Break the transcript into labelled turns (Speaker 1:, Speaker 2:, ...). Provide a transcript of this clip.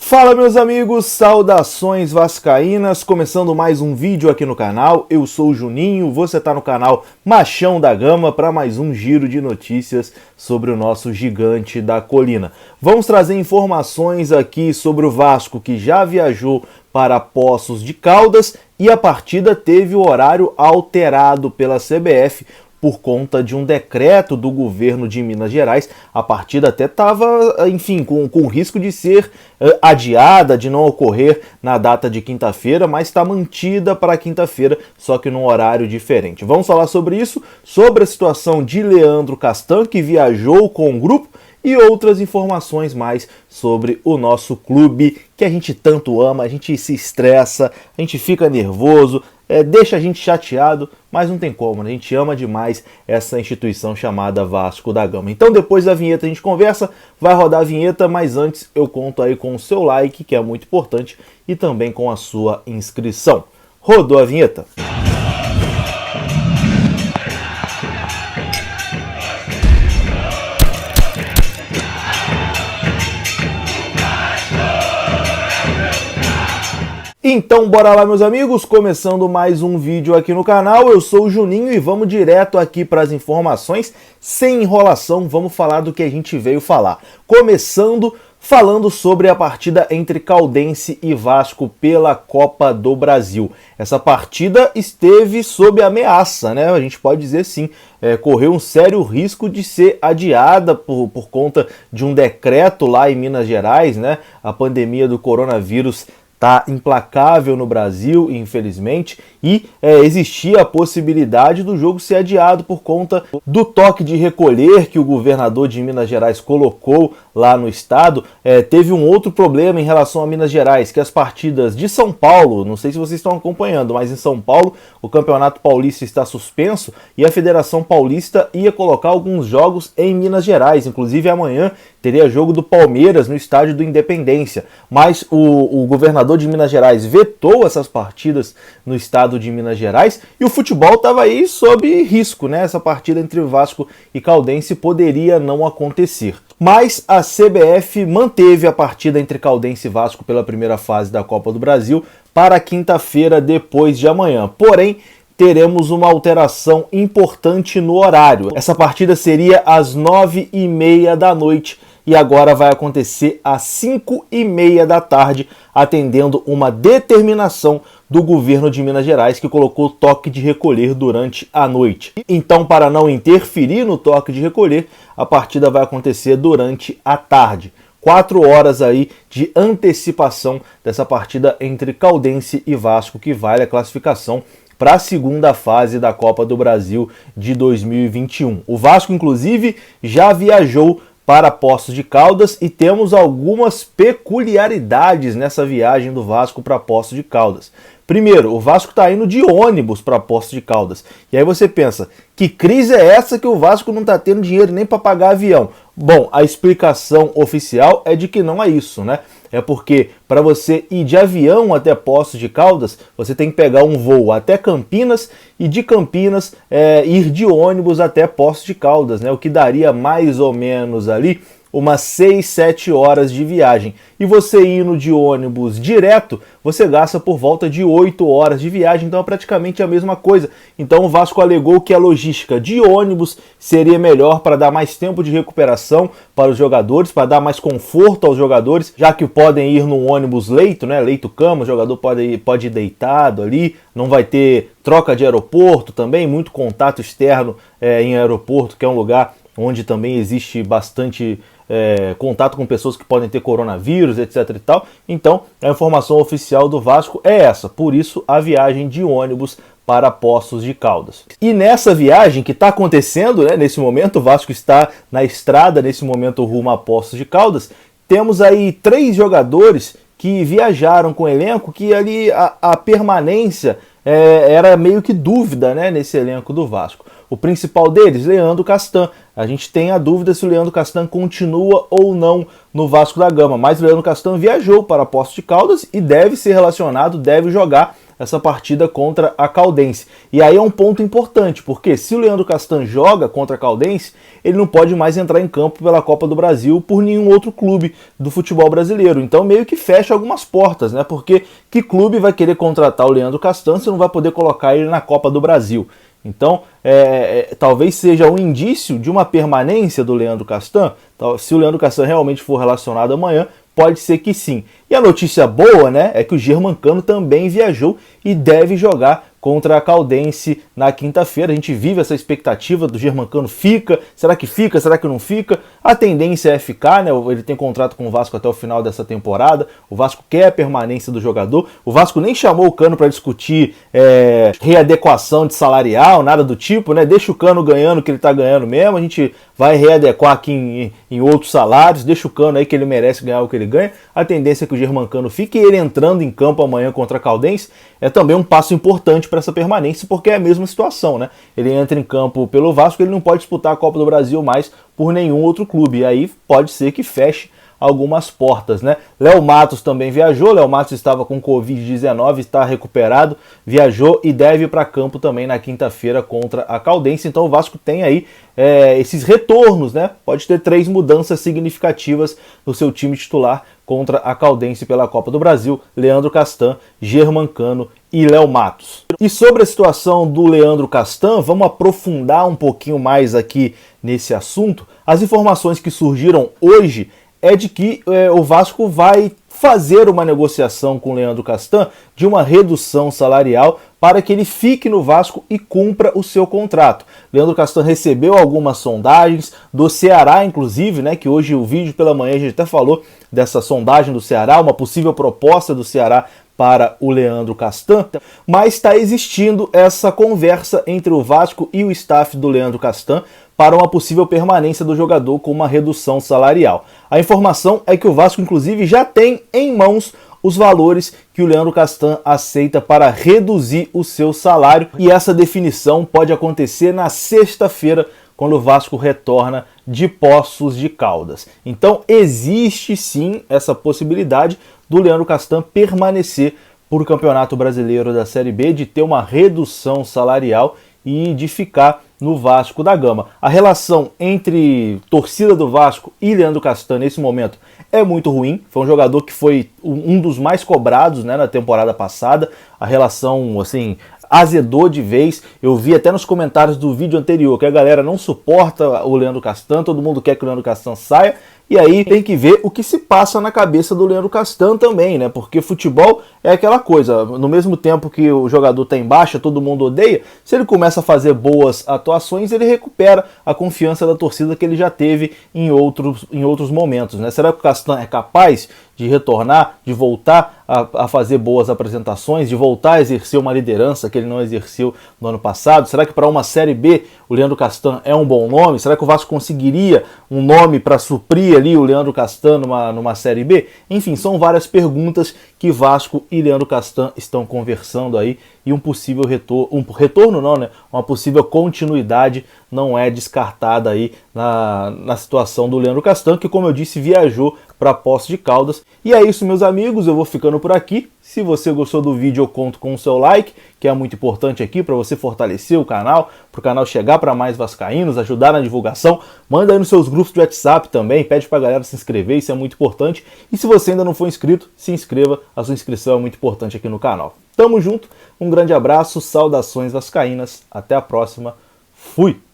Speaker 1: Fala meus amigos, saudações vascaínas, começando mais um vídeo aqui no canal. Eu sou o Juninho, você está no canal Machão da Gama para mais um giro de notícias sobre o nosso gigante da colina. Vamos trazer informações aqui sobre o Vasco, que já viajou para Poços de Caldas e a partida teve o horário alterado pela CBF, por conta de um decreto do governo de Minas Gerais. A partida até estava, enfim, com risco de ser adiada, de não ocorrer na data de quinta-feira, mas está mantida para quinta-feira, só que num horário diferente. Vamos falar sobre isso, sobre a situação de Leandro Castan, que viajou com o grupo, e outras informações mais sobre o nosso clube, que a gente tanto ama, a gente se estressa, a gente fica nervoso, deixa a gente chateado, mas não tem como, né? A gente ama demais essa instituição chamada Vasco da Gama. Então depois da vinheta a gente conversa, vai rodar a vinheta, mas antes eu conto aí com o seu like, que é muito importante, e também com a sua inscrição. Rodou a vinheta. Então bora lá meus amigos, começando mais um vídeo aqui no canal. Eu sou o Juninho e vamos direto aqui para as informações, sem enrolação, vamos falar do que a gente veio falar. Começando falando sobre a partida entre Caldense e Vasco pela Copa do Brasil. Essa partida esteve sob ameaça, né? A gente pode dizer sim, correu um sério risco de ser adiada por conta de um decreto lá em Minas Gerais, né? A pandemia do coronavírus está implacável no Brasil, infelizmente, e existia a possibilidade do jogo ser adiado por conta do toque de recolher que o governador de Minas Gerais colocou lá no estado. Teve um outro problema em relação a Minas Gerais, que as partidas de São Paulo, não sei se vocês estão acompanhando, mas em São Paulo o Campeonato Paulista está suspenso e a Federação Paulista ia colocar alguns jogos em Minas Gerais, inclusive amanhã teria jogo do Palmeiras no estádio do Independência, mas o governador de Minas Gerais vetou essas partidas no estado de Minas Gerais e o futebol estava aí sob risco, né? Essa partida entre Vasco e Caldense poderia não acontecer. Mas a CBF manteve a partida entre Caldense e Vasco pela primeira fase da Copa do Brasil para quinta-feira depois de amanhã. Porém, teremos uma alteração importante no horário. Essa partida seria às 9h30 da noite e agora vai acontecer às 5h30 da tarde, atendendo uma determinação do governo de Minas Gerais, que colocou toque de recolher durante a noite. Então, para não interferir no toque de recolher, a partida vai acontecer durante a tarde. 4 horas aí de antecipação dessa partida entre Caldense e Vasco, que vale a classificação para a segunda fase da Copa do Brasil de 2021. O Vasco, inclusive, já viajou para Poços de Caldas e temos algumas peculiaridades nessa viagem do Vasco para Poços de Caldas. Primeiro, o Vasco está indo de ônibus para Poços de Caldas. E aí você pensa, que crise é essa que o Vasco não está tendo dinheiro nem para pagar avião? Bom, a explicação oficial é de que não é isso, né? É porque para você ir de avião até Poços de Caldas, você tem que pegar um voo até Campinas e de Campinas ir de ônibus até Poços de Caldas, né? O que daria mais ou menos ali umas 6, 7 horas de viagem. E você indo de ônibus direto, você gasta por volta de 8 horas de viagem, então é praticamente a mesma coisa. Então o Vasco alegou que a logística de ônibus seria melhor para dar mais tempo de recuperação para os jogadores, para dar mais conforto aos jogadores, já que podem ir num ônibus leito, né, leito-cama, o jogador pode ir deitado ali, não vai ter troca de aeroporto também, muito contato externo em aeroporto, que é um lugar onde também existe bastante contato com pessoas que podem ter coronavírus, etc e tal. Então, a informação oficial do Vasco é essa, por isso a viagem de ônibus para Poços de Caldas. E nessa viagem que está acontecendo, né, nesse momento, o Vasco está na estrada, nesse momento rumo a Poços de Caldas, temos aí 3 jogadores que viajaram com o elenco, que ali a permanência era meio que dúvida, né, nesse elenco do Vasco. O principal deles, Leandro Castan. A gente tem a dúvida se o Leandro Castan continua ou não no Vasco da Gama, mas o Leandro Castan viajou para Poços de Caldas e deve ser relacionado, deve jogar essa partida contra a Caldense. E aí é um ponto importante, porque se o Leandro Castan joga contra a Caldense, ele não pode mais entrar em campo pela Copa do Brasil por nenhum outro clube do futebol brasileiro. Então meio que fecha algumas portas, né? Porque que clube vai querer contratar o Leandro Castan se não vai poder colocar ele na Copa do Brasil? Então, talvez seja um indício de uma permanência do Leandro Castan. Se o Leandro Castan realmente for relacionado amanhã, pode ser que sim. E a notícia boa, né, é que o Germancano também viajou e deve jogar contra a Caldense na quinta-feira. A gente vive essa expectativa do Germancano fica, será que não fica? A tendência é ficar, né? Ele tem contrato com o Vasco até o final dessa temporada, o Vasco quer a permanência do jogador, o Vasco nem chamou o Cano para discutir readequação de salarial, nada do tipo, né? Deixa o Cano ganhando o que ele tá ganhando mesmo, a gente vai readequar aqui em outros salários, deixa o Cano aí que ele merece ganhar o que ele ganha. A tendência é que o Germancano fique, e ele entrando em campo amanhã contra a Caldense é também um passo importante para essa permanência, porque é a mesma situação, né? Ele entra em campo pelo Vasco, ele não pode disputar a Copa do Brasil mais por nenhum outro clube, e aí pode ser que feche algumas portas, né? Léo Matos também viajou, Léo Matos estava com Covid-19, está recuperado, viajou e deve ir para campo também na quinta-feira contra a Caldense. Então o Vasco tem aí esses retornos, né? Pode ter 3 mudanças significativas no seu time titular contra a Caldense pela Copa do Brasil: Leandro Castan, Germancano e Léo Matos. E sobre a situação do Leandro Castan, vamos aprofundar um pouquinho mais aqui nesse assunto. As informações que surgiram hoje é de que o Vasco vai fazer uma negociação com o Leandro Castan de uma redução salarial para que ele fique no Vasco e cumpra o seu contrato. Leandro Castan recebeu algumas sondagens do Ceará, inclusive, né, que hoje o vídeo pela manhã a gente até falou dessa sondagem do Ceará, uma possível proposta do Ceará para o Leandro Castan, mas está existindo essa conversa entre o Vasco e o staff do Leandro Castan para uma possível permanência do jogador com uma redução salarial. A informação é que o Vasco, inclusive, já tem em mãos os valores que o Leandro Castan aceita para reduzir o seu salário, e essa definição pode acontecer na sexta-feira, quando o Vasco retorna de Poços de Caldas. Então existe sim essa possibilidade do Leandro Castan permanecer por Campeonato Brasileiro da Série B, de ter uma redução salarial e de ficar no Vasco da Gama. A relação entre torcida do Vasco e Leandro Castan nesse momento é muito ruim. Foi um jogador que foi um dos mais cobrados, né, na temporada passada. A relação, assim, azedou de vez. Eu vi até nos comentários do vídeo anterior que a galera não suporta o Leandro Castan, todo mundo quer que o Leandro Castan saia. E aí tem que ver o que se passa na cabeça do Leandro Castan também, né? Porque futebol é aquela coisa, no mesmo tempo que o jogador está em baixa, todo mundo odeia, se ele começa a fazer boas atuações, ele recupera a confiança da torcida que ele já teve em outros momentos, né? Será que o Castan é capaz de retornar, de voltar a fazer boas apresentações, de voltar a exercer uma liderança que ele não exerceu no ano passado? Será que para uma Série B o Leandro Castan é um bom nome? Será que o Vasco conseguiria um nome para suprir ali o Leandro Castan numa Série B? Enfim, são várias perguntas que Vasco e Leandro Castan estão conversando aí, e um possível retorno não, né? Uma possível continuidade não é descartada aí na situação do Leandro Castan, que, como eu disse, viajou para Poços de Caldas. E é isso, meus amigos, eu vou ficando por aqui. Se você gostou do vídeo, eu conto com o seu like, que é muito importante aqui para você fortalecer o canal, para o canal chegar para mais vascaínos, ajudar na divulgação. Manda aí nos seus grupos de WhatsApp também, pede para a galera se inscrever, isso é muito importante. E se você ainda não for inscrito, se inscreva, a sua inscrição é muito importante aqui no canal. Tamo junto, um grande abraço, saudações vascaínas, até a próxima, fui!